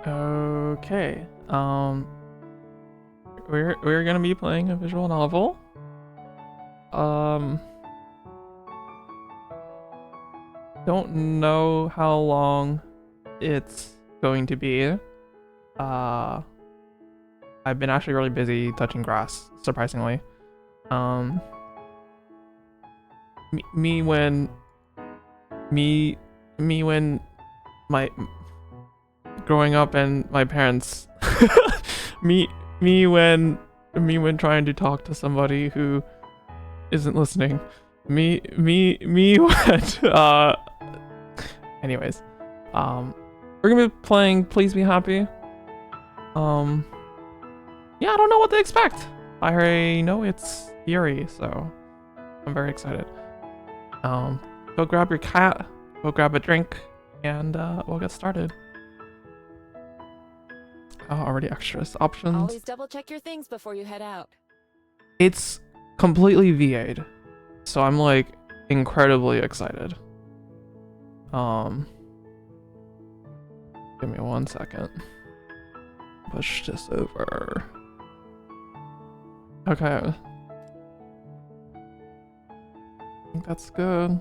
Okay. We're gonna be playing a visual novel. Um, don't know how long it's going to be. Uh, I've been actually really busy touching grass, surprisingly. Um, me when me when my growing up and my parents me me when me when trying to talk to somebody who isn't listening. Me when anyways. We're gonna be playing Please Be Happy. Um yeah, I don't know what to expect. I already know it's Yuri, so I'm very excited. Um Go grab your cat, go grab a drink, and we'll get started. Already extras options. Always double check your things before you head out. It's completely VA'd, so I'm like incredibly excited. Give me 1 second. Push this over. Okay. I think that's good.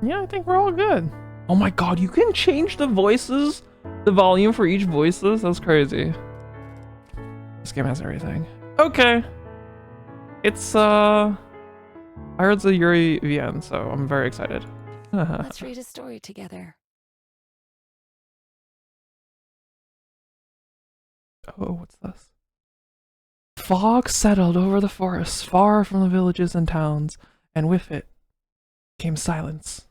Yeah, I think we're all good. Oh my god, you can change the voices, the volume for each voices? That's crazy. This game has everything. Okay. It's, I heard it's a Yuri VN, so I'm very excited. Let's read a story together. Oh, what's this? Fog settled over the forest, far from the villages and towns, and with it came silence.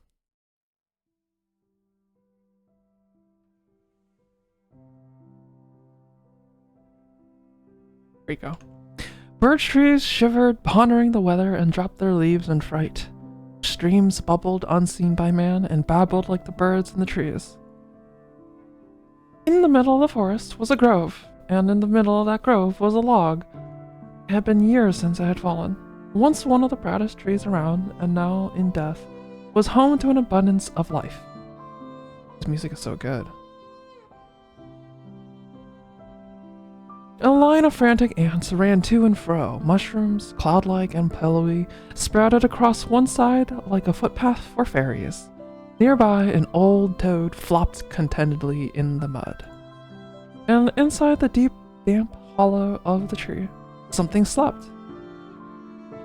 There you go. Birch trees shivered, pondering the weather, and dropped their leaves in fright. Streams bubbled unseen by man and babbled like the birds in the trees. In the middle of the forest was a grove, and in the middle of that grove was a log. It had been years since it had fallen. Once one of the proudest trees around, and now in death, was home to an abundance of life. This music is so good. A line of frantic ants ran to and fro. Mushrooms, cloud-like and pillowy, sprouted across one side like a footpath for fairies. Nearby, an old toad flopped contentedly in the mud. And inside the deep, damp hollow of the tree, something slept.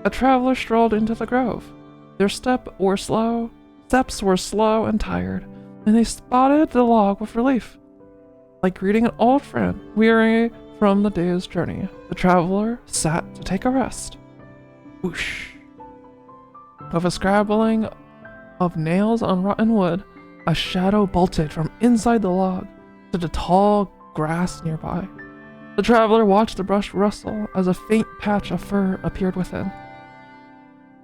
A traveler strolled into the grove. Their steps were slow and tired, and they spotted the log with relief. Like greeting an old friend, weary from the day's journey, the traveler sat to take a rest. Whoosh. With a scrabbling of nails on rotten wood, a shadow bolted from inside the log to the tall grass nearby. The traveler watched the brush rustle as a faint patch of fur appeared within.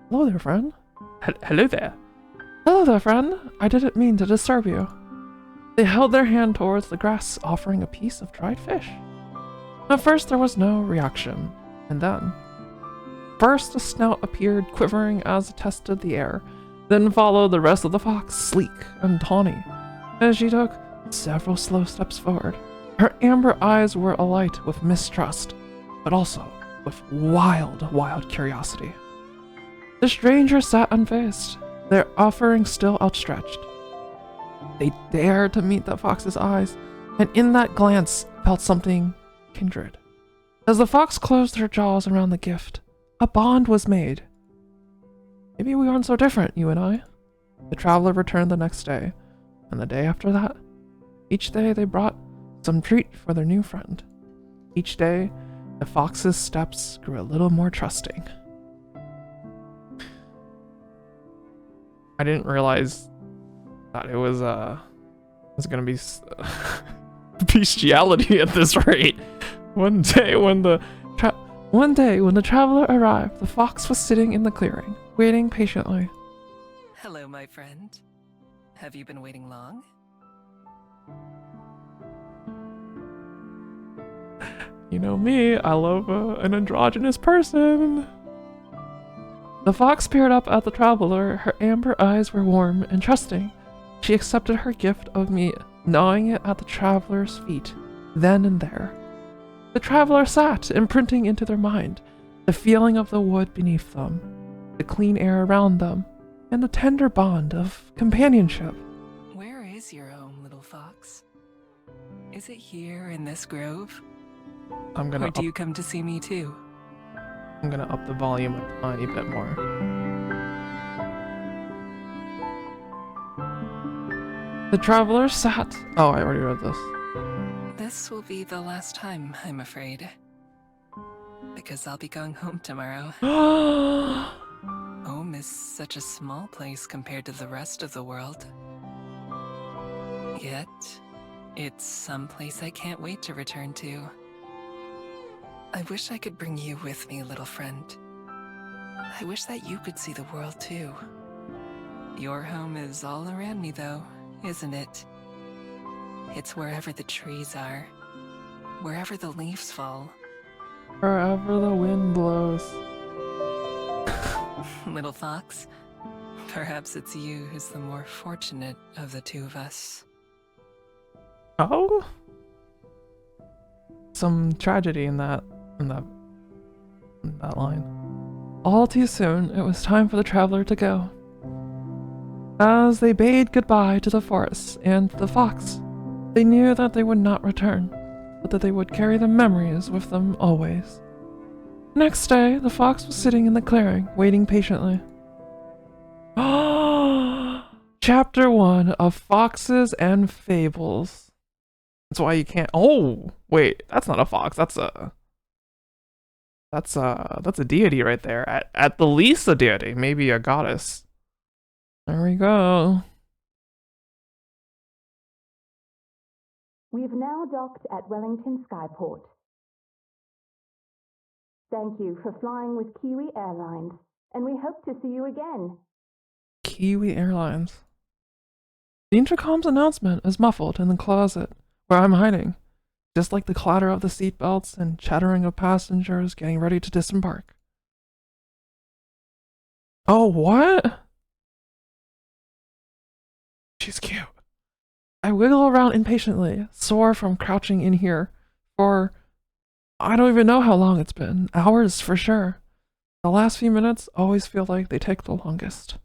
Hello there, friend. Hello there. Hello there, friend. I didn't mean to disturb you. They held their hand towards the grass, offering a piece of dried fish. At first there was no reaction, and then first a snout appeared quivering as it tested the air, then followed the rest of the fox, sleek and tawny, as she took several slow steps forward. Her amber eyes were alight with mistrust, but also with wild curiosity. The stranger sat unfazed, their offering still outstretched. They dared to meet the fox's eyes, and in that glance felt something kindred. As the fox closed her jaws around the gift, a bond was made. Maybe we aren't so different, you and I. The traveler returned the next day, and the day after that. Each day they brought some treat for their new friend. Each day, the fox's steps grew a little more trusting. I didn't realize that it was gonna be bestiality at this rate. One day when the traveler arrived, the fox was sitting in the clearing, waiting patiently. Hello, my friend. Have you been waiting long? You know me, I love an androgynous person. The fox peered up at the traveler. Her amber eyes were warm and trusting. She accepted her gift of meat, gnawing it at the traveler's feet, then and there. The traveler sat, imprinting into their mind the feeling of the wood beneath them, the clean air around them, and the tender bond of companionship. Where is your home, little fox? Is it here in this grove? Or do you come to see me too? I'm gonna up the volume a tiny bit more. The traveler sat. Oh, I already read this. This will be the last time, I'm afraid. Because I'll be going home tomorrow. Home is such a small place compared to the rest of the world. Yet, it's some place I can't wait to return to. I wish I could bring you with me, little friend. I wish that you could see the world too. Your home is all around me though, isn't it? It's wherever the trees are, wherever the leaves fall. Wherever the wind blows. Little fox, perhaps it's you who's the more fortunate of the two of us. Oh? Some tragedy in that line. All too soon, it was time for the traveler to go. As they bade goodbye to the forest and the fox, they knew that they would not return, but that they would carry the memories with them always. Next day, the fox was sitting in the clearing, waiting patiently. Chapter 1 of Foxes and Fables. That's why you can't— oh, wait, that's not a fox, that's a deity right there. At the least a deity, maybe a goddess. There we go. We've now docked at Wellington Skyport. Thank you for flying with Kiwi Airlines, and we hope to see you again. Kiwi Airlines. The intercom's announcement is muffled in the closet where I'm hiding, just like the clatter of the seatbelts and chattering of passengers getting ready to disembark. Oh, what? She's cute. I wiggle around impatiently, sore from crouching in here for I don't even know how long it's been. Hours for sure. The last few minutes always feel like they take the longest.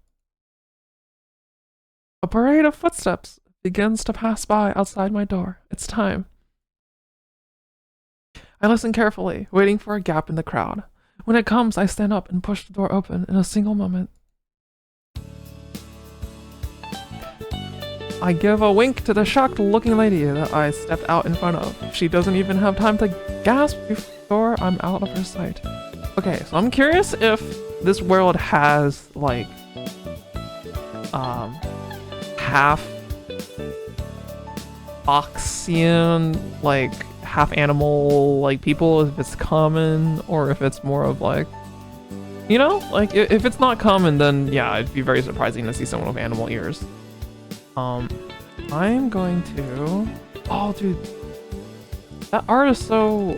A parade of footsteps begins to pass by outside my door. It's time. I listen carefully, waiting for a gap in the crowd. When it comes, I stand up and push the door open in a single moment. I give a wink to the shocked-looking lady that I stepped out in front of. She doesn't even have time to gasp before I'm out of her sight. Okay, so I'm curious if this world has, like, half Foxian, like, half animal, like, people, if it's common, or if it's more of, like, you know? Like, if it's not common, then, yeah, it'd be very surprising to see someone with animal ears. I'm going to... oh, dude. That art is so...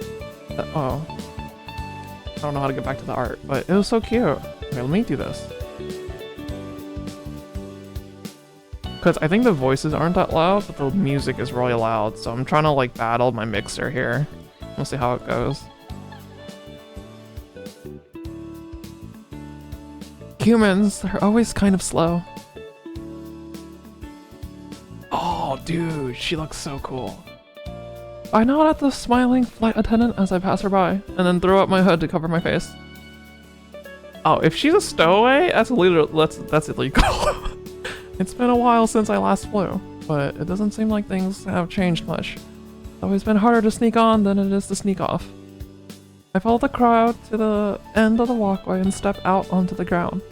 oh. I don't know how to get back to the art, but it was so cute. Okay, let me do this. Because I think the voices aren't that loud, but the music is really loud, so I'm trying to, like, battle my mixer here. We'll see how it goes. Humans, they're always kind of slow. Oh, dude, she looks so cool. I nod at the smiling flight attendant as I pass her by, and then throw up my hood to cover my face. Oh, if she's a stowaway, that's illegal. It's been a while since I last flew, but it doesn't seem like things have changed much. It's always been harder to sneak on than it is to sneak off. I follow the crowd to the end of the walkway and step out onto the ground.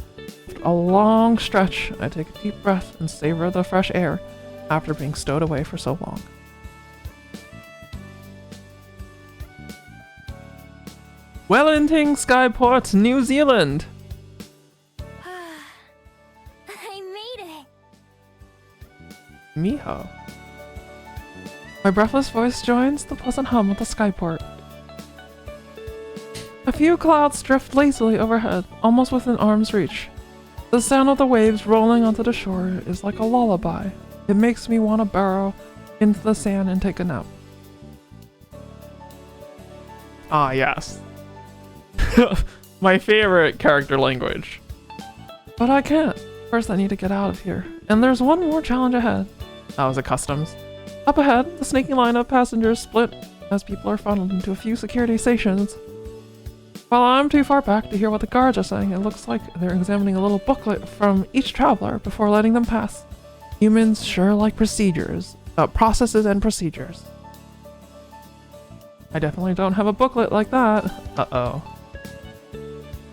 After a long stretch, I take a deep breath and savor the fresh air after being stowed away for so long. Wellington Skyport, New Zealand! I made it! Miho. My breathless voice joins the pleasant hum of the skyport. A few clouds drift lazily overhead, almost within arm's reach. The sound of the waves rolling onto the shore is like a lullaby. It makes me want to burrow into the sand and take a nap. Ah, yes. My favorite character language. But I can't. First, I need to get out of here. And there's one more challenge ahead. That was at customs. Up ahead, the snaky line of passengers split as people are funneled into a few security stations. While I'm too far back to hear what the guards are saying, it looks like they're examining a little booklet from each traveler before letting them pass. Humans sure like procedures. Processes and procedures. I definitely don't have a booklet like that. Uh-oh.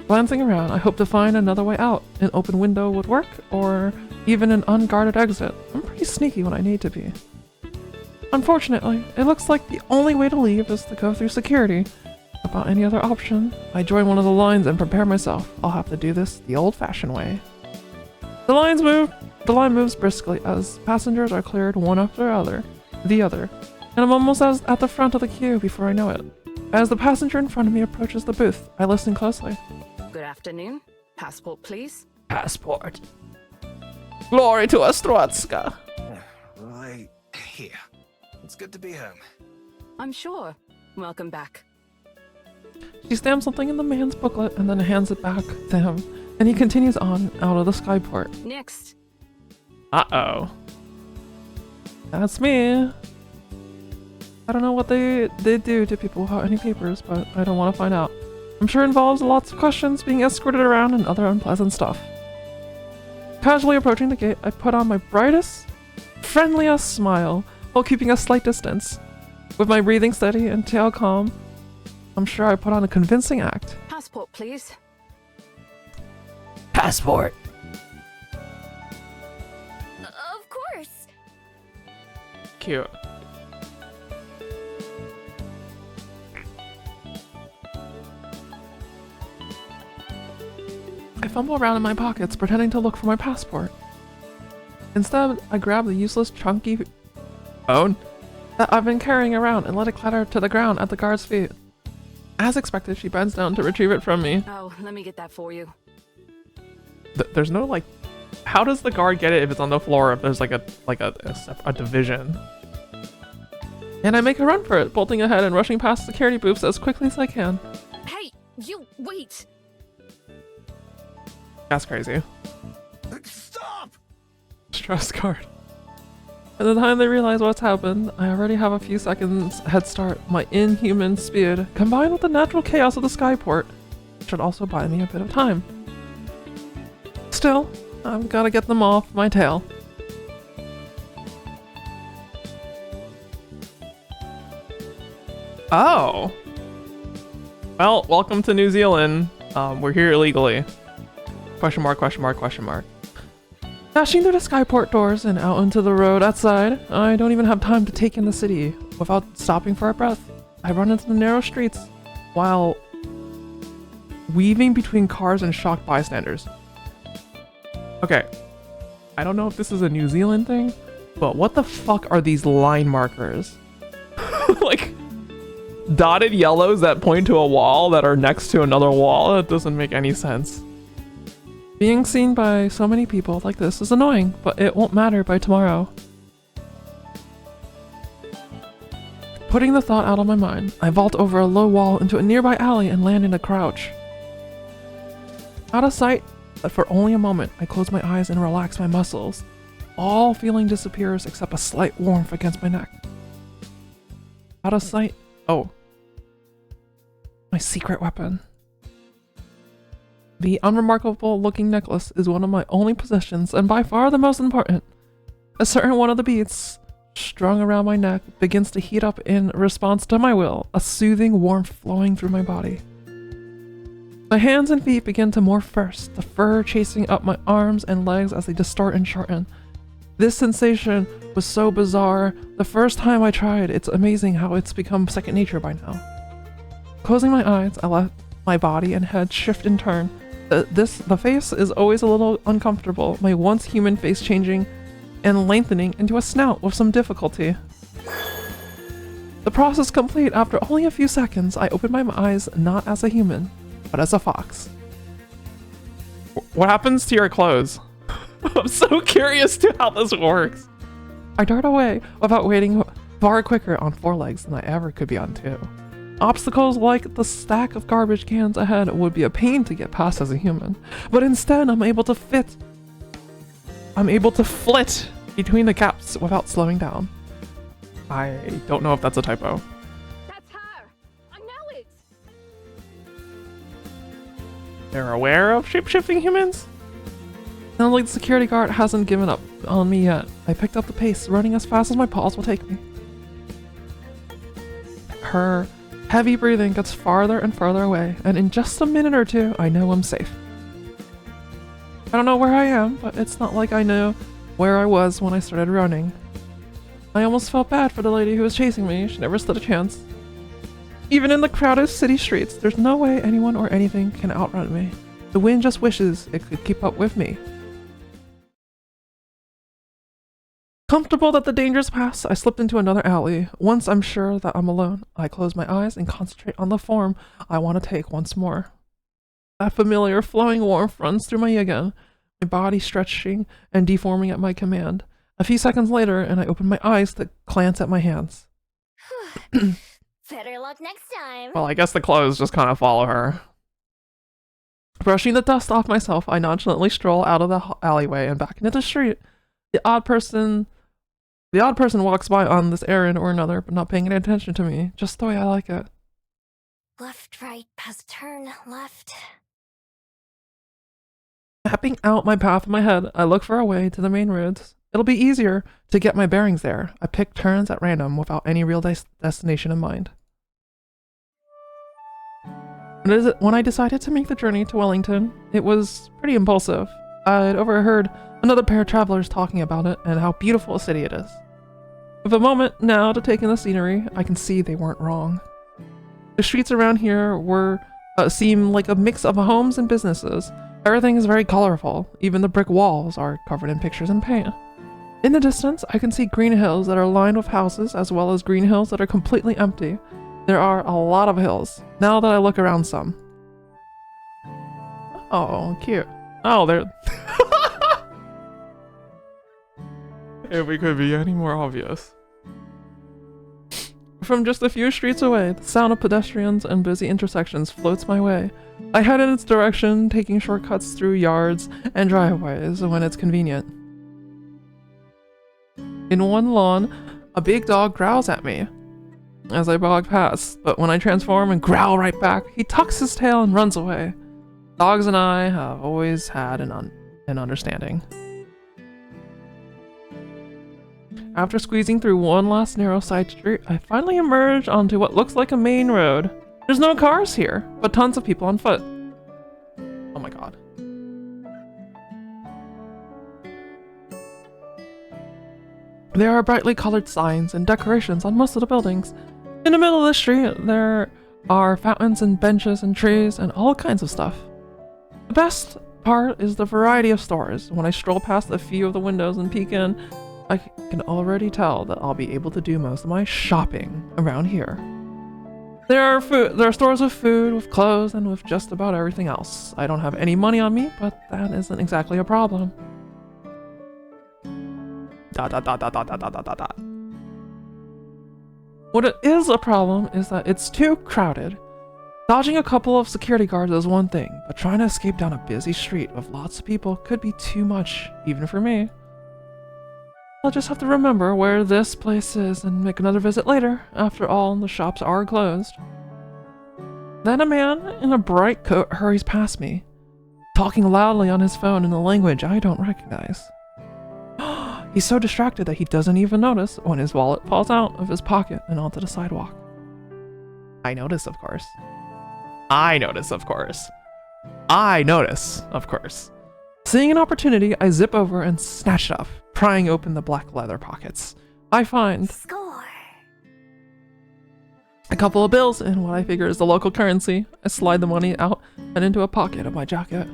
Glancing around, I hope to find another way out. An open window would work, or even an unguarded exit. I'm pretty sneaky when I need to be. Unfortunately, it looks like the only way to leave is to go through security. About any other option, I join one of the lines and prepare myself. I'll have to do this the old-fashioned way. The line moves briskly as passengers are cleared one after the other, and I'm almost at the front of the queue before I know it. As the passenger in front of me approaches the booth, I listen closely. Good afternoon. Passport, please. Passport. Glory to Ostrowska. Right here. It's good to be home. I'm sure. Welcome back. She stamps something in the man's booklet and then hands it back to him, and he continues on out of the skyport. Next. Uh-oh. That's me. I don't know what they do to people without any papers, but I don't want to find out. I'm sure it involves lots of questions, being escorted around, and other unpleasant stuff. Casually approaching the gate, I put on my brightest, friendliest smile while keeping a slight distance. With my breathing steady and tail calm, I'm sure I put on a convincing act. Passport, please. Passport. Of course. Cute. I fumble around in my pockets, pretending to look for my passport. Instead, I grab the useless, chunky phone that I've been carrying around and let it clatter to the ground at the guard's feet. As expected, she bends down to retrieve it from me. Oh, let me get that for you. There's no, like... How does the guard get it if it's on the floor, if there's, like, a division? And I make a run for it, bolting ahead and rushing past security booths as quickly as I can. Hey, you, wait! That's crazy. Stop! Stress guard. By the time they realize what's happened, I already have a few seconds head start. My inhuman speed, combined with the natural chaos of the skyport, should also buy me a bit of time. Still, I've gotta get them off my tail. Oh! Well, welcome to New Zealand. We're here illegally. Question mark, question mark, question mark. Dashing through the skyport doors and out into the road outside, I don't even have time to take in the city. Without stopping for a breath, I run into the narrow streets while weaving between cars and shocked bystanders. Okay, I don't know if this is a New Zealand thing, but what the fuck are these line markers? Like, dotted yellows that point to a wall that are next to another wall? That doesn't make any sense. Being seen by so many people like this is annoying, but it won't matter by tomorrow. Putting the thought out of my mind, I vault over a low wall into a nearby alley and land in a crouch. Out of sight, but for only a moment, I close my eyes and relax my muscles. All feeling disappears except a slight warmth against my neck. Out of sight. Oh. My secret weapon. The unremarkable looking necklace is one of my only possessions and by far the most important. A certain one of the beads strung around my neck begins to heat up in response to my will, a soothing warmth flowing through my body. My hands and feet begin to morph first, the fur chasing up my arms and legs as they distort and shorten. This sensation was so bizarre. The first time I tried, it's amazing how it's become second nature by now. Closing my eyes, I let my body and head shift in turn. The face is always a little uncomfortable, my once human face changing and lengthening into a snout with some difficulty. The process complete, after only a few seconds, I open my eyes not as a human, but as a fox. What happens to your clothes? I'm so curious to how this works. I dart away without waiting far quicker on 4 legs than I ever could be on 2. Obstacles like the stack of garbage cans ahead would be a pain to get past as a human, but instead I'm able to flit between the gaps without slowing down. I don't know if that's a typo. That's her! I know it! They're aware of shape-shifting humans? Sounds like the security guard hasn't given up on me yet. I picked up the pace, running as fast as my paws will take me. Her heavy breathing gets farther and farther away, and in just a minute or 2, I know I'm safe. I don't know where I am, but it's not like I know where I was when I started running. I almost felt bad for the lady who was chasing me. She never stood a chance. Even in the crowded city streets, there's no way anyone or anything can outrun me. The wind just wishes it could keep up with me. Comfortable that the danger's past, I slipped into another alley. Once I'm sure that I'm alone, I close my eyes and concentrate on the form I want to take once more. That familiar flowing warmth runs through me again, my body stretching and deforming at my command. A few seconds later, and I open my eyes to glance at my hands. Better luck next time. Well, I guess the clothes just kind of follow her. Brushing the dust off myself, I nonchalantly stroll out of the alleyway and back into the street. The odd person walks by on this errand or another, but not paying any attention to me, just the way I like it. Left, right, past turn, left. Mapping out my path in my head, I look for a way to the main roads. It'll be easier to get my bearings there. I pick turns at random without any real destination in mind. When I decided to make the journey to Wellington, it was pretty impulsive. I'd overheard another pair of travelers talking about it and how beautiful a city it is. With a moment now to take in the scenery, I can see they weren't wrong. The streets around here seem like a mix of homes and businesses. Everything is very colorful. Even the brick walls are covered in pictures and paint. In the distance, I can see green hills that are lined with houses, as well as green hills that are completely empty. There are a lot of hills, now that I look around some. Oh, cute. Oh, they're... If we could be any more obvious. From just a few streets away, the sound of pedestrians and busy intersections floats my way. I head in its direction, taking shortcuts through yards and driveways when it's convenient. In one lawn, a big dog growls at me as I jog past, but when I transform and growl right back, he tucks his tail and runs away. Dogs and I have always had an understanding. After squeezing through one last narrow side street, I finally emerge onto what looks like a main road. There's no cars here, but tons of people on foot. Oh my god. There are brightly colored signs and decorations on most of the buildings. In the middle of the street, there are fountains and benches and trees and all kinds of stuff. The best part is the variety of stores. When I stroll past a few of the windows and peek in, I can already tell that I'll be able to do most of my shopping around here. There are stores with food, with clothes, and with just about everything else. I don't have any money on me, but that isn't exactly a problem. ... What it is a problem is that it's too crowded. Dodging a couple of security guards is one thing, but trying to escape down a busy street with lots of people could be too much, even for me. I'll just have to remember where this place is and make another visit later. After all, the shops are closed. Then a man in a bright coat hurries past me, talking loudly on his phone in a language I don't recognize. He's so distracted that he doesn't even notice when his wallet falls out of his pocket and onto the sidewalk. I notice, of course. Seeing an opportunity, I zip over and snatch it up, prying open the black leather pockets. I find Score. a couple of bills in what I figure is the local currency. I slide the money out and into a pocket of my jacket.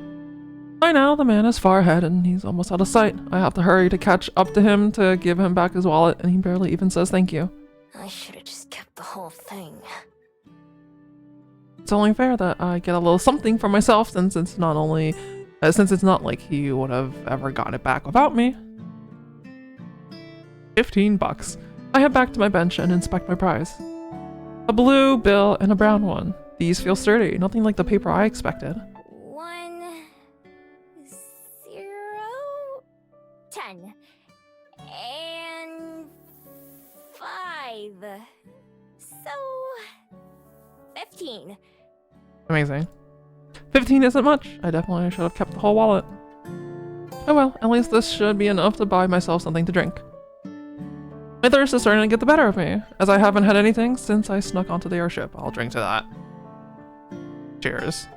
By now, the man is far ahead and he's almost out of sight. I have to hurry to catch up to him to give him back his wallet, and he barely even says thank you. I should have just kept the whole thing. It's only fair that I get a little something for myself since it's not like he would have ever gotten it back without me. $15. I head back to my bench and inspect my prize. A blue bill and a brown one. These feel sturdy, nothing like the paper I expected. 1, 0, 10. And 5. So 15. Amazing. 15 isn't much. I definitely should have kept the whole wallet. Oh well, at least this should be enough to buy myself something to drink. My thirst is starting to get the better of me, as I haven't had anything since I snuck onto the airship. I'll drink to that. Cheers.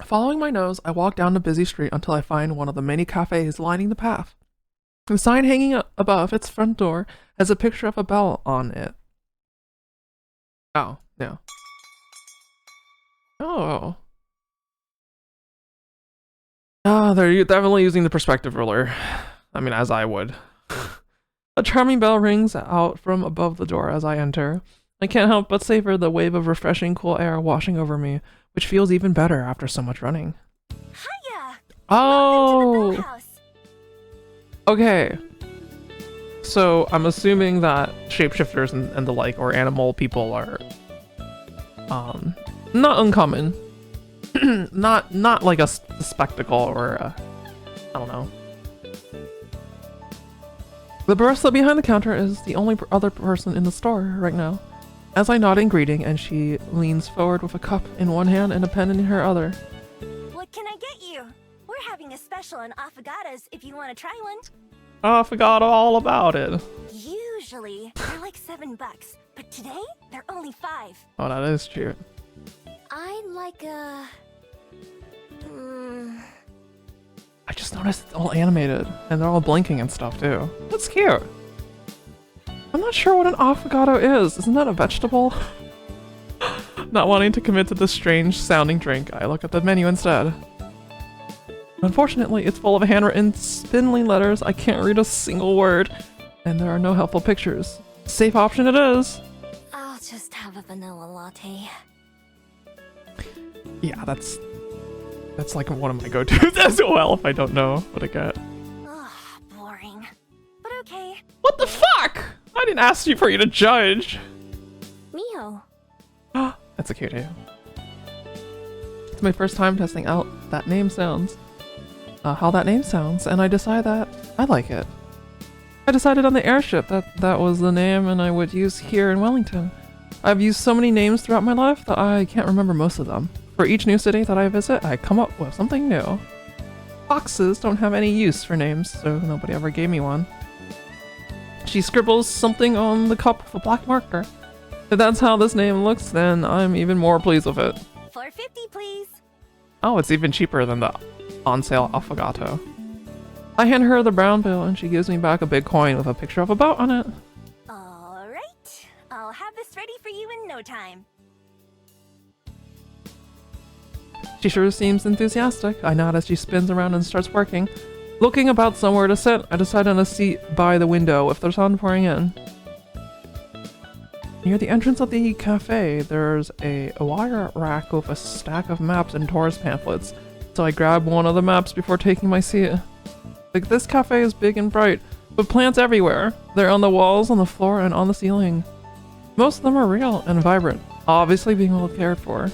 Following my nose, I walk down the busy street until I find one of the many cafes lining the path. The sign hanging above its front door has a picture of a bell on it. Oh, yeah. Oh. Ah, they're definitely using the perspective ruler. I mean, as I would. A charming bell rings out from above the door as I enter. I can't help but savor the wave of refreshing, cool air washing over me, which feels even better after so much running. Hiya! Oh! Welcome to the Bell House. Okay. So, I'm assuming that shapeshifters and the like, or animal people are, not uncommon. not like a spectacle or a, I don't know. The barista behind the counter is the only other person in the store right now. As I nod in greeting, and she leans forward with a cup in one hand and a pen in her other. What can I get you? We're having a special on affogatos if you want to try one. I forgot all about it. Usually, they're like $7, but today, they're only 5. Oh, that is cheap. I'd like a... I just noticed it's all animated, and they're all blinking and stuff too. That's cute. I'm not sure what an affogato is. Isn't that a vegetable? Not wanting to commit to this strange sounding drink, I look at the menu instead. Unfortunately, it's full of handwritten, spindly letters. I can't read a single word, and there are no helpful pictures. Safe option it is. I'll just have a vanilla latte. Yeah, that's like one of my go-tos as well if I don't know what to get. Ugh, boring. But okay. What the fuck? I didn't ask you for you to judge. Miho. That's a cute name. It's my first time testing out that name sounds. How that name sounds, and I decide that I like it. I decided on the airship that was the name and I would use here in Wellington. I've used so many names throughout my life that I can't remember most of them. For each new city that I visit, I come up with something new. Foxes don't have any use for names, so nobody ever gave me one. She scribbles something on the cup with a black marker. If that's how this name looks, then I'm even more pleased with it. $4.50, please. Oh, it's even cheaper than the on-sale affogato. I hand her the brown bill and she gives me back a big coin with a picture of a boat on it. Alright. I'll have this ready for you in no time. She sure seems enthusiastic. I nod as she spins around and starts working. Looking about somewhere to sit, I decide on a seat by the window with the sun pouring in. Near the entrance of the cafe, there's a wire rack with a stack of maps and tourist pamphlets, so I grab one of the maps before taking my seat. Like, this cafe is big and bright, with plants everywhere. They're on the walls, on the floor, and on the ceiling. Most of them are real and vibrant, obviously being well cared for.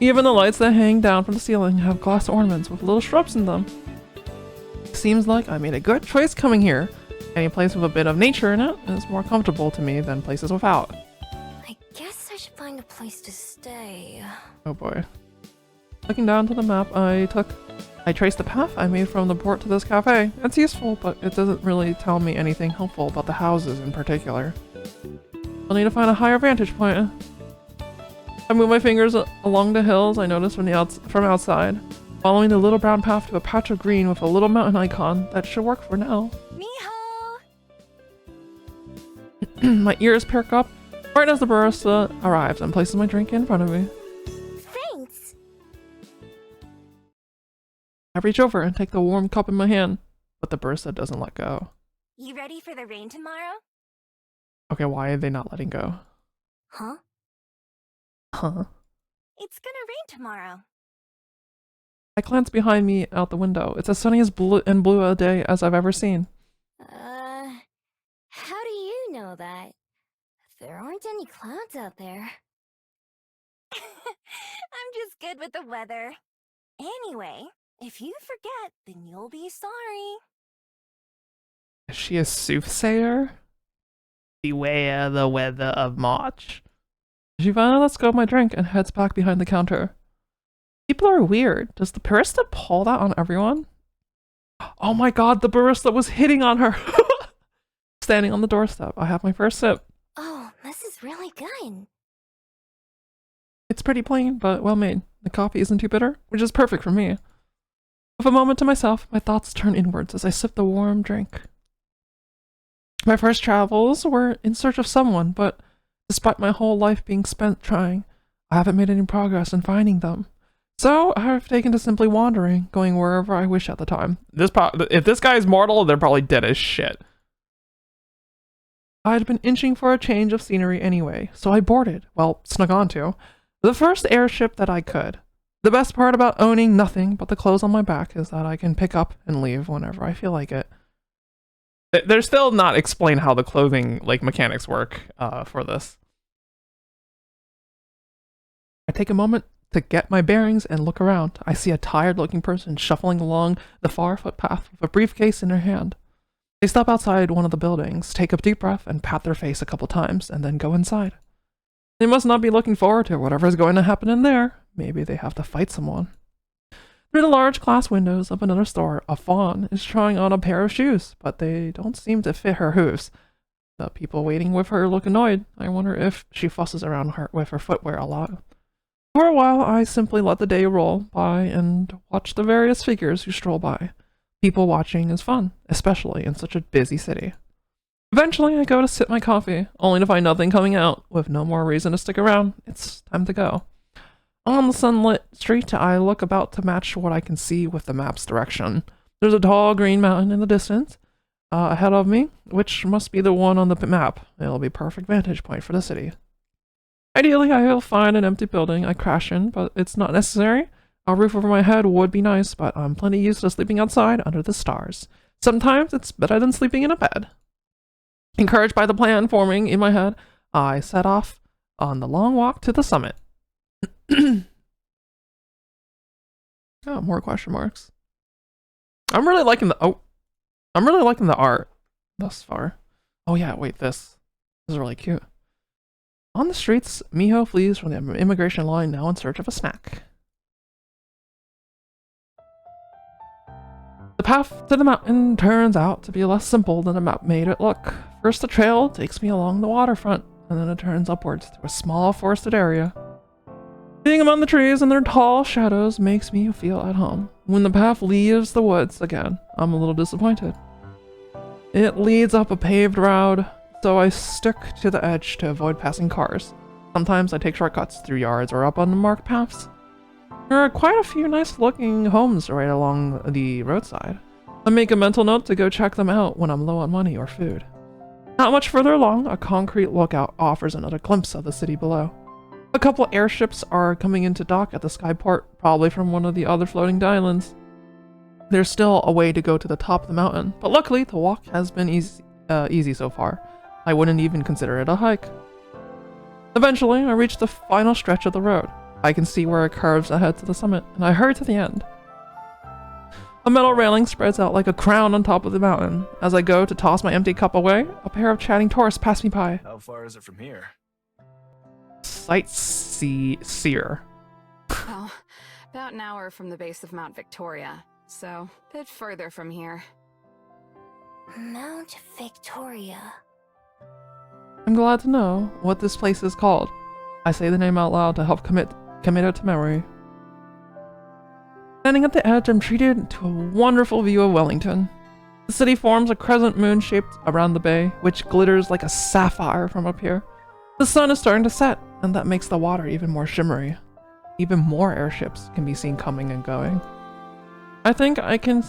Even the lights that hang down from the ceiling have glass ornaments with little shrubs in them. Seems like I made a good choice coming here. Any place with a bit of nature in it is more comfortable to me than places without. I guess I should find a place to stay. Oh boy. Looking down to the map I traced the path I made from the port to this cafe. It's useful, but it doesn't really tell me anything helpful about the houses in particular. I'll need to find a higher vantage point. I move my fingers along the hills I notice from outside, following the little brown path to a patch of green with a little mountain icon. That should work for now. Miho! My ears perk up right as the barista arrives and places my drink in front of me. Thanks! I reach over and take the warm cup in my hand. but the barista doesn't let go. You ready for the rain tomorrow? Okay, why are they not letting go? Huh? Huh? It's gonna rain tomorrow. I glance behind me out the window. It's as sunny as blue a day as I've ever seen. How do you know that? There aren't any clouds out there. I'm just good with the weather. Anyway, if you forget, then you'll be sorry. Is she a soothsayer? Beware the weather of March. She finally lets go of my drink and heads back behind the counter. People are weird. Does the barista pull that on everyone? Oh my god, the barista was hitting on her! Standing on the doorstep, I have my first sip. Oh, this is really good. It's pretty plain, but well made. The coffee isn't too bitter, which is perfect for me. With a moment to myself, my thoughts turn inwards as I sip the warm drink. My first travels were in search of someone, but despite my whole life being spent trying, I haven't made any progress in finding them. So I've taken to simply wandering, going wherever I wish at the time. If this guy's mortal, they're probably dead as shit. I'd been inching for a change of scenery anyway, so I boarded, well, snuck onto, the first airship that I could. The best part about owning nothing but the clothes on my back is that I can pick up and leave whenever I feel like it. They're still not explain how the clothing mechanics work for this. I take a moment to get my bearings and look around. I see a tired-looking person shuffling along the far footpath with a briefcase in her hand. They stop outside one of the buildings, take a deep breath, and pat their face a couple times, and then go inside. They must not be looking forward to whatever's going to happen in there. Maybe they have to fight someone. Through the large glass windows of another store, a fawn is trying on a pair of shoes, but they don't seem to fit her hooves. The people waiting with her look annoyed. I wonder if she fusses around with her footwear a lot. For a while, I simply let the day roll by and watch the various figures who stroll by. People watching is fun, especially in such a busy city. Eventually, I go to sip my coffee, only to find nothing coming out. With no more reason to stick around, it's time to go. On the sunlit street, I look about to match what I can see with the map's direction. There's a tall green mountain in the distance ahead of me, which must be the one on the map. It'll be a perfect vantage point for the city. Ideally, I will find an empty building I crash in, but it's not necessary. A roof over my head would be nice, but I'm plenty used to sleeping outside under the stars. Sometimes it's better than sleeping in a bed. Encouraged by the plan forming in my head, I set off on the long walk to the summit. Oh, more question marks. I'm really liking the art thus far. Oh yeah, wait, this is really cute. On the streets, Miho flees from the immigration line, now in search of a snack. The path to the mountain turns out to be less simple than the map made it look. First, the trail takes me along the waterfront, and then it turns upwards to a small forested area. Being among the trees and their tall shadows makes me feel at home. When the path leaves the woods again, I'm a little disappointed. It leads up a paved road, so I stick to the edge to avoid passing cars. Sometimes I take shortcuts through yards or up unmarked paths. There are quite a few nice-looking homes right along the roadside. I make a mental note to go check them out when I'm low on money or food. Not much further along, a concrete lookout offers another glimpse of the city below. A couple airships are coming into dock at the skyport, probably from one of the other floating islands. There's still a way to go to the top of the mountain, but luckily the walk has been easy so far. I wouldn't even consider it a hike. Eventually, I reach the final stretch of the road. I can see where it curves ahead to the summit, and I hurry to the end. A metal railing spreads out like a crown on top of the mountain. As I go to toss my empty cup away, a pair of chatting tourists pass me by. How far is it from here? Sightseer. Well, about an hour from the base of Mount Victoria, so a bit further from here. Mount Victoria. I'm glad to know what this place is called. I say the name out loud to help commit it to memory. Standing at the edge, I'm treated to a wonderful view of Wellington. The city forms a crescent moon shaped around the bay, which glitters like a sapphire from up here. The sun is starting to set, and that makes the water even more shimmery. Even more airships can be seen coming and going. I think I can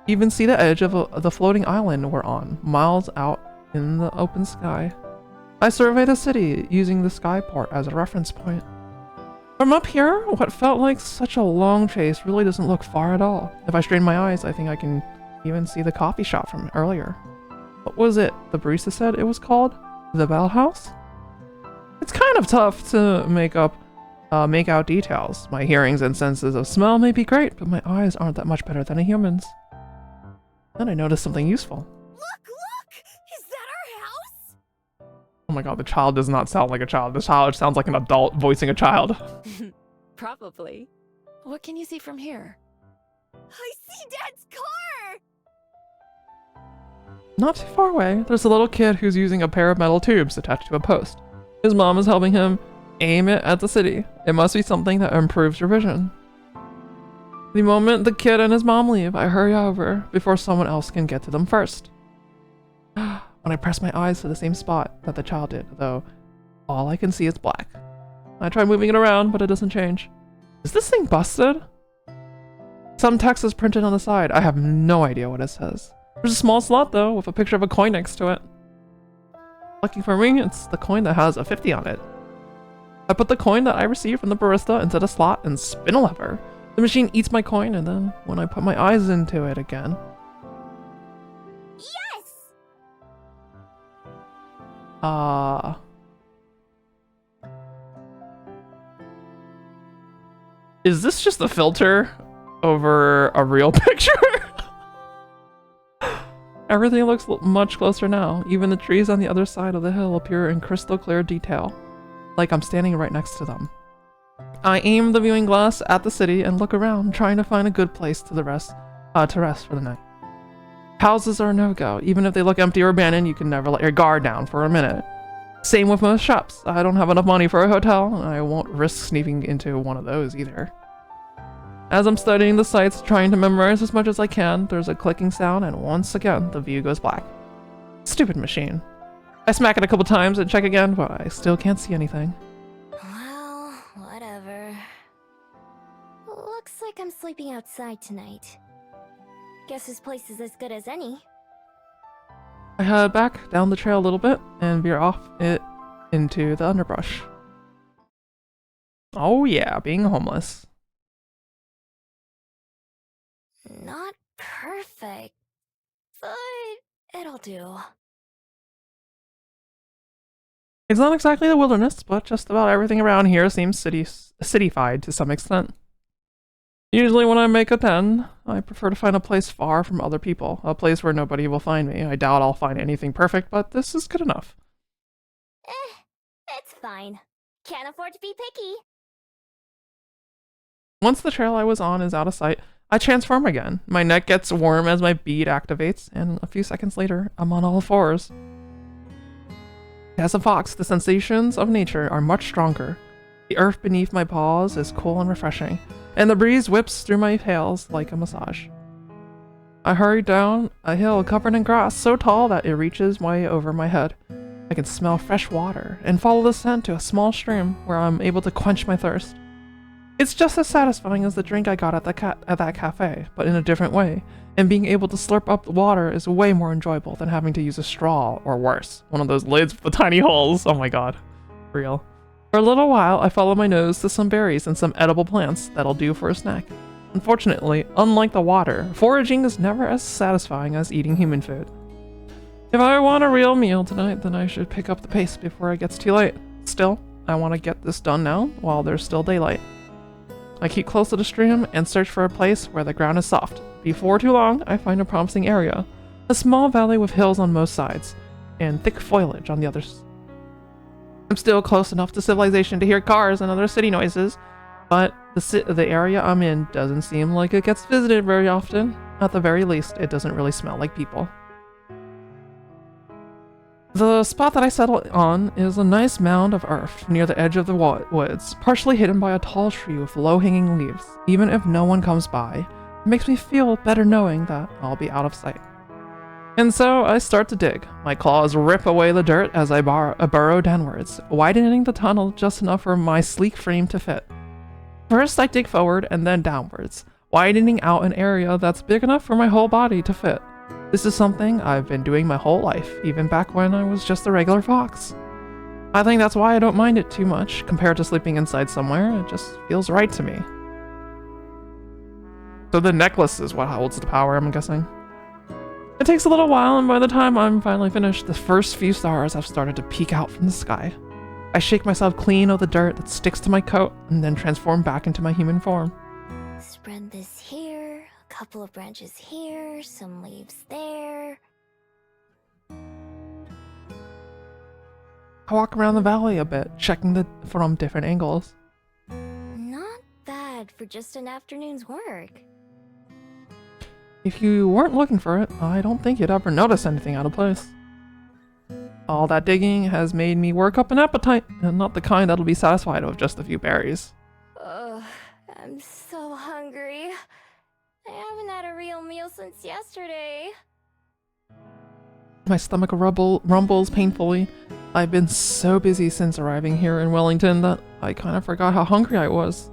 Even see the edge of the floating island we're on, miles out in the open sky. I survey the city using the skyport as a reference point. From up here, what felt like such a long chase really doesn't look far at all. If I strain my eyes, I think I can even see the coffee shop from earlier. What was it the barista said it was called? The Bell House? It's kind of tough to make out details. My hearings and senses of smell may be great, but my eyes aren't that much better than a human's. Then I noticed something useful. Look! Is that our house? Oh my god, the child does not sound like a child. The child sounds like an adult voicing a child. Probably. What can you see from here? I see Dad's car! Not too far away, there's a little kid who's using a pair of metal tubes attached to a post. His mom is helping him aim it at the city. It must be something that improves your vision. The moment the kid and his mom leave, I hurry over before someone else can get to them first. When I press my eyes to the same spot that the child did, though, all I can see is black. I try moving it around, but it doesn't change. Is this thing busted? Some text is printed on the side. I have no idea what it says. There's a small slot, though, with a picture of a coin next to it. Lucky for me, it's the coin that has a 50 on it. I put the coin that I received from the barista into the slot and spin a lever. The machine eats my coin, and then when I put my eyes into it again... Yes! Is this just a filter over a real picture? Everything looks much closer now. Even the trees on the other side of the hill appear in crystal clear detail, like I'm standing right next to them. I aim the viewing glass at the city and look around, trying to find a good place to rest for the night. Houses are a no-go. Even if they look empty or abandoned, you can never let your guard down for a minute. Same with most shops. I don't have enough money for a hotel, and I won't risk sneaking into one of those either. As I'm studying the sights, trying to memorize as much as I can, there's a clicking sound, and once again, the view goes black. Stupid machine. I smack it a couple times and check again, but I still can't see anything. Well, whatever. Looks like I'm sleeping outside tonight. Guess this place is as good as any. I head back down the trail a little bit and veer off it into the underbrush. Oh yeah, being homeless. Not perfect, but it'll do. It's not exactly the wilderness, but just about everything around here seems cityfied to some extent. Usually when I make a 10, I prefer to find a place far from other people, a place where nobody will find me. I doubt I'll find anything perfect, but this is good enough. It's fine. Can't afford to be picky. Once the trail I was on is out of sight, I transform again. My neck gets warm as my bead activates, and a few seconds later, I'm on all fours. As a fox, the sensations of nature are much stronger. The earth beneath my paws is cool and refreshing, and the breeze whips through my tails like a massage. I hurry down a hill covered in grass so tall that it reaches way over my head. I can smell fresh water and follow the scent to a small stream where I'm able to quench my thirst. It's just as satisfying as the drink I got at that cafe, but in a different way, and being able to slurp up the water is way more enjoyable than having to use a straw, or worse, one of those lids with the tiny holes. Oh my god. Real. For a little while, I follow my nose to some berries and some edible plants that'll do for a snack. Unfortunately, unlike the water, foraging is never as satisfying as eating human food. If I want a real meal tonight, then I should pick up the pace before it gets too late. Still, I want to get this done now, while there's still daylight. I keep close to the stream and search for a place where the ground is soft. Before too long, I find a promising area. A small valley with hills on most sides, and thick foliage on the others. I'm still close enough to civilization to hear cars and other city noises, but the area I'm in doesn't seem like it gets visited very often. At the very least, it doesn't really smell like people. The spot that I settled on is a nice mound of earth near the edge of the woods, partially hidden by a tall tree with low-hanging leaves. Even if no one comes by, it makes me feel better knowing that I'll be out of sight. And so I start to dig. My claws rip away the dirt as I burrow downwards, widening the tunnel just enough for my sleek frame to fit. First I dig forward and then downwards, widening out an area that's big enough for my whole body to fit. This is something I've been doing my whole life, even back when I was just a regular fox. I think that's why I don't mind it too much compared to sleeping inside somewhere. It just feels right to me. So the necklace is what holds the power, I'm guessing. It takes a little while, and by the time I'm finally finished, the first few stars have started to peek out from the sky. I shake myself clean of the dirt that sticks to my coat, and then transform back into my human form. Spread this here, a couple of branches here, some leaves there. I walk around the valley a bit, checking from different angles. Not bad for just an afternoon's work. If you weren't looking for it, I don't think you'd ever notice anything out of place. All that digging has made me work up an appetite, and not the kind that'll be satisfied with just a few berries. Ugh, I'm so hungry. I haven't had a real meal since yesterday. My stomach rumbles painfully. I've been so busy since arriving here in Wellington that I kind of forgot how hungry I was.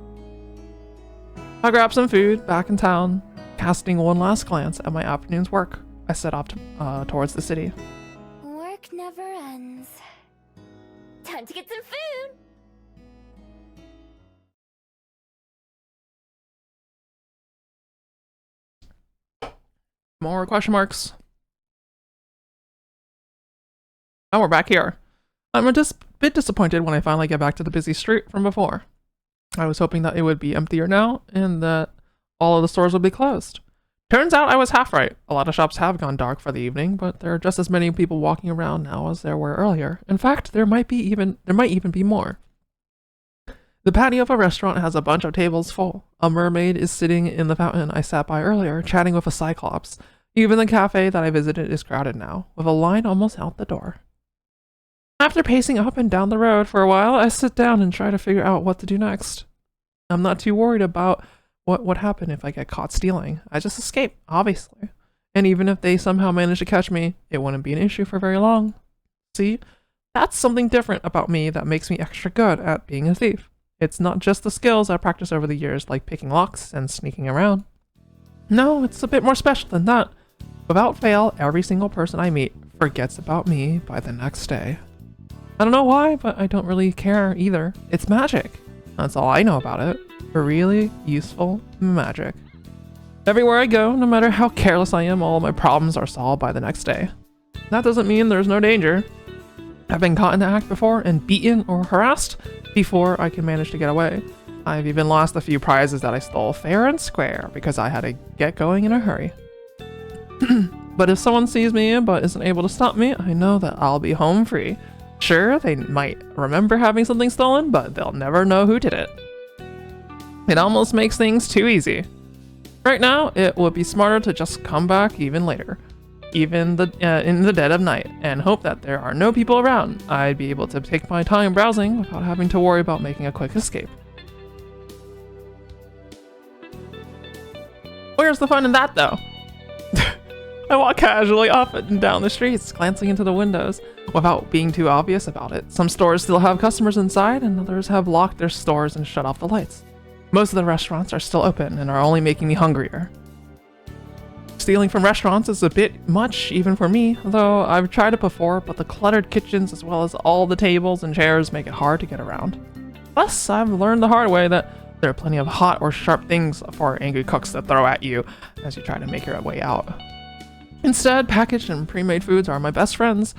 I grab some food back in town. Casting one last glance at my afternoon's work, I set off towards the city. Work never ends. Time to get some food! More question marks. Oh, we're back here. I'm a bit disappointed when I finally get back to the busy street from before. I was hoping that it would be emptier now, and that all of the stores would be closed. Turns out I was half right. A lot of shops have gone dark for the evening, but there are just as many people walking around now as there were earlier. In fact, there might even be more. The patio of a restaurant has a bunch of tables full. A mermaid is sitting in the fountain I sat by earlier, chatting with a cyclops. Even the cafe that I visited is crowded now, with a line almost out the door. After pacing up and down the road for a while, I sit down and try to figure out what to do next. I'm not too worried about what would happen if I get caught stealing. I just escape, obviously. And even if they somehow manage to catch me, it wouldn't be an issue for very long. See, that's something different about me that makes me extra good at being a thief. It's not just the skills I practiced over the years, like picking locks and sneaking around. No, it's a bit more special than that. Without fail, every single person I meet forgets about me by the next day. I don't know why, but I don't really care either. It's magic. That's all I know about it. Really useful magic. Everywhere I go, no matter how careless I am, all of my problems are solved by the next day. That doesn't mean there's no danger. I've been caught in the act before and beaten or harassed before I can manage to get away. I've even lost a few prizes that I stole fair and square because I had to get going in a hurry. But if someone sees me but isn't able to stop me, I know that I'll be home free. Sure, they might remember having something stolen, but they'll never know who did it. It almost makes things too easy. Right now, it would be smarter to just come back even later, even in the dead of night, and hope that there are no people around. I'd be able to take my time browsing without having to worry about making a quick escape. Where's the fun in that, though? I walk casually up and down the streets, glancing into the windows, without being too obvious about it. Some stores still have customers inside, and others have locked their stores and shut off the lights. Most of the restaurants are still open and are only making me hungrier. Stealing from restaurants is a bit much, even for me, though I've tried it before, but the cluttered kitchens as well as all the tables and chairs make it hard to get around. Plus, I've learned the hard way that there are plenty of hot or sharp things for angry cooks to throw at you as you try to make your way out. Instead, packaged and pre-made foods are my best friends,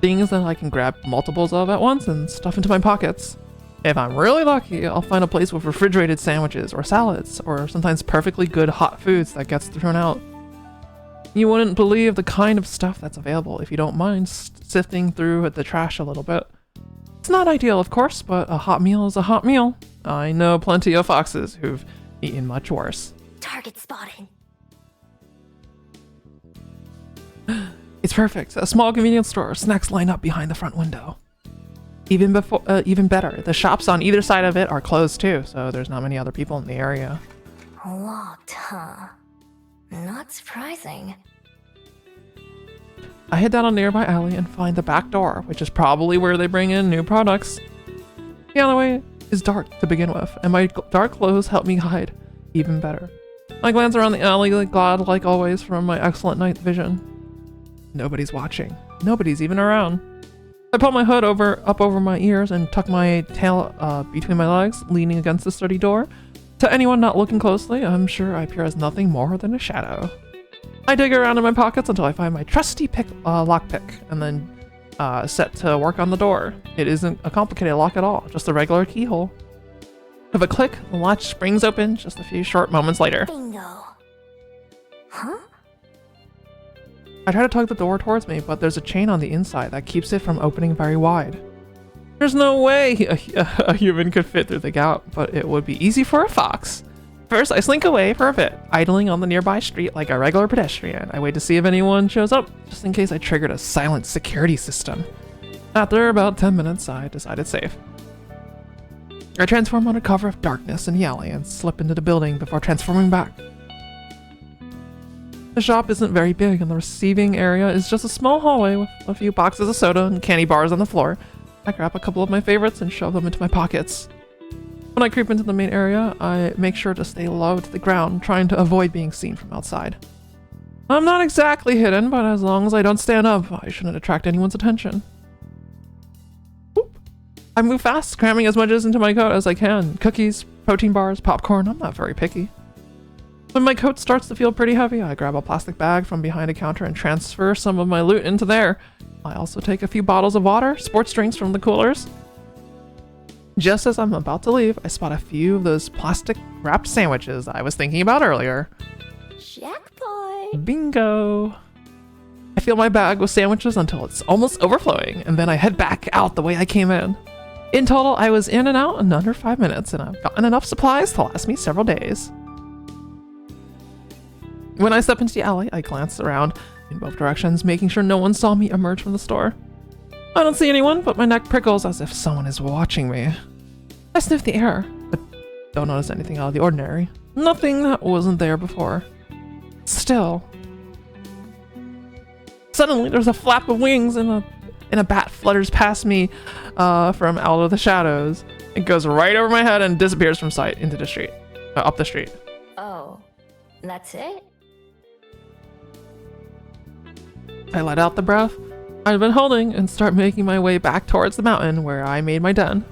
things that I can grab multiples of at once and stuff into my pockets. If I'm really lucky, I'll find a place with refrigerated sandwiches or salads, or sometimes perfectly good hot foods that gets thrown out. You wouldn't believe the kind of stuff that's available if you don't mind sifting through the trash a little bit. It's not ideal, of course, but a hot meal is a hot meal. I know plenty of foxes who've eaten much worse. Target spotted. It's perfect. A small convenience store, snacks line up behind the front window. Even better, the shops on either side of it are closed too, so there's not many other people in the area. Locked, huh? Not surprising. I head down a nearby alley and find the back door, which is probably where they bring in new products. The alleyway is dark to begin with, and my dark clothes help me hide even better. I glance around the alley, glad like always from my excellent night vision. Nobody's watching. Nobody's even around. I pull my hood up over my ears and tuck my tail between my legs, leaning against the sturdy door. To anyone not looking closely, I'm sure I appear as nothing more than a shadow. I dig around in my pockets until I find my trusty lockpick, and then set to work on the door. It isn't a complicated lock at all, just a regular keyhole. With a click, the latch springs open just a few short moments later. Bingo. Huh? I try to tug the door towards me, but there's a chain on the inside that keeps it from opening very wide. There's no way a human could fit through the gap, but it would be easy for a fox. First, I slink away for a bit, idling on the nearby street like a regular pedestrian. I wait to see if anyone shows up, just in case I triggered a silent security system. After about 10 minutes, I decided safe. I transform on a cover of darkness in the alley and slip into the building before transforming back. The shop isn't very big and the receiving area is just a small hallway with a few boxes of soda and candy bars on the floor. I grab a couple of my favorites and shove them into my pockets. When I creep into the main area, I make sure to stay low to the ground, trying to avoid being seen from outside. I'm not exactly hidden, but as long as I don't stand up, I shouldn't attract anyone's attention. I move fast, cramming as much into my coat as I can. Cookies, protein bars, popcorn, I'm not very picky. When my coat starts to feel pretty heavy, I grab a plastic bag from behind a counter and transfer some of my loot into there. I also take a few bottles of water, sports drinks from the coolers. Just as I'm about to leave, I spot a few of those plastic wrapped sandwiches I was thinking about earlier. Jackpot! Bingo! I fill my bag with sandwiches until it's almost overflowing, and then I head back out the way I came in. In total, I was in and out in under 5 minutes, and I've gotten enough supplies to last me several days. When I step into the alley, I glance around in both directions, making sure no one saw me emerge from the store. I don't see anyone, but my neck prickles as if someone is watching me. I sniff the air, but don't notice anything out of the ordinary. Nothing that wasn't there before. Still. Suddenly, there's a flap of wings and a bat flutters past me from out of the shadows. It goes right over my head and disappears from sight into the street, up the street. Oh, that's it? I let out the breath I'd been holding and start making my way back towards the mountain where I made my den.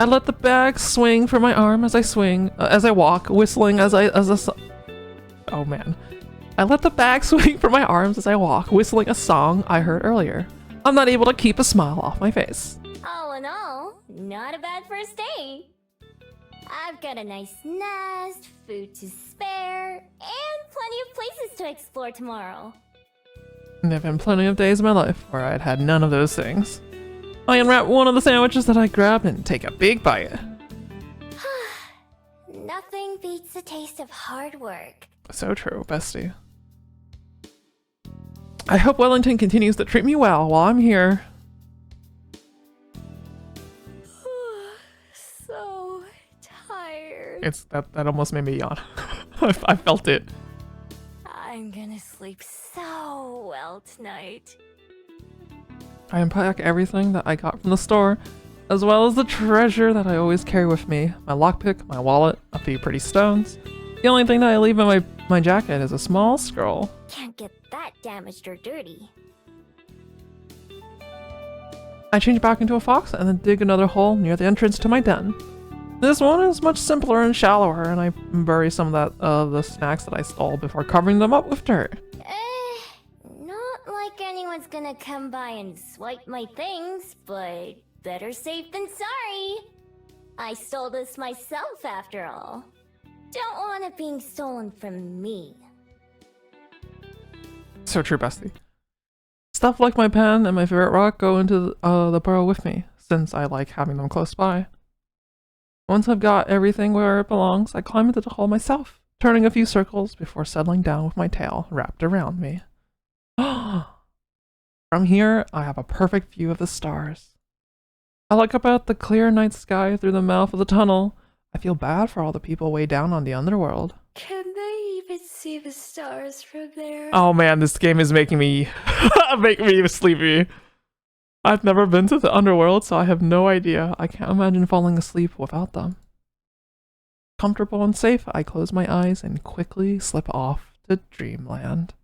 I let the bag swing from my arm as I walk, whistling oh man. I let the bag swing from my arms as I walk, whistling a song I heard earlier. I'm not able to keep a smile off my face. All in all, not a bad first day. I've got a nice nest, food to spare, and plenty of places to explore tomorrow. There have been plenty of days in my life where I'd had none of those things. I unwrap one of the sandwiches that I grabbed and take a big bite. Nothing beats the taste of hard work. So true, bestie. I hope Wellington continues to treat me well while I'm here. So tired. It's that almost made me yawn. I felt it. I'm gonna sleep so well tonight. I unpack everything that I got from the store, as well as the treasure that I always carry with me. My lockpick, my wallet, a few pretty stones. The only thing that I leave in my jacket is a small scroll. Can't get that damaged or dirty. I change back into a fox and then dig another hole near the entrance to my den. This one is much simpler and shallower, and I bury some of the snacks that I stole before covering them up with dirt. Not like anyone's gonna come by and swipe my things, but better safe than sorry. I stole this myself after all. Don't want it being stolen from me. So true, bestie. Stuff like my pen and my favorite rock go into the burrow with me, since I like having them close by. Once I've got everything where it belongs, I climb into the hole myself, turning a few circles before settling down with my tail wrapped around me. From here, I have a perfect view of the stars. I look up at the clear night sky through the mouth of the tunnel. I feel bad for all the people way down on the underworld. Can they even see the stars from there? Oh man, this game is making me sleepy. I've never been to the underworld, so I have no idea. I can't imagine falling asleep without them. Comfortable and safe, I close my eyes and quickly slip off to dreamland.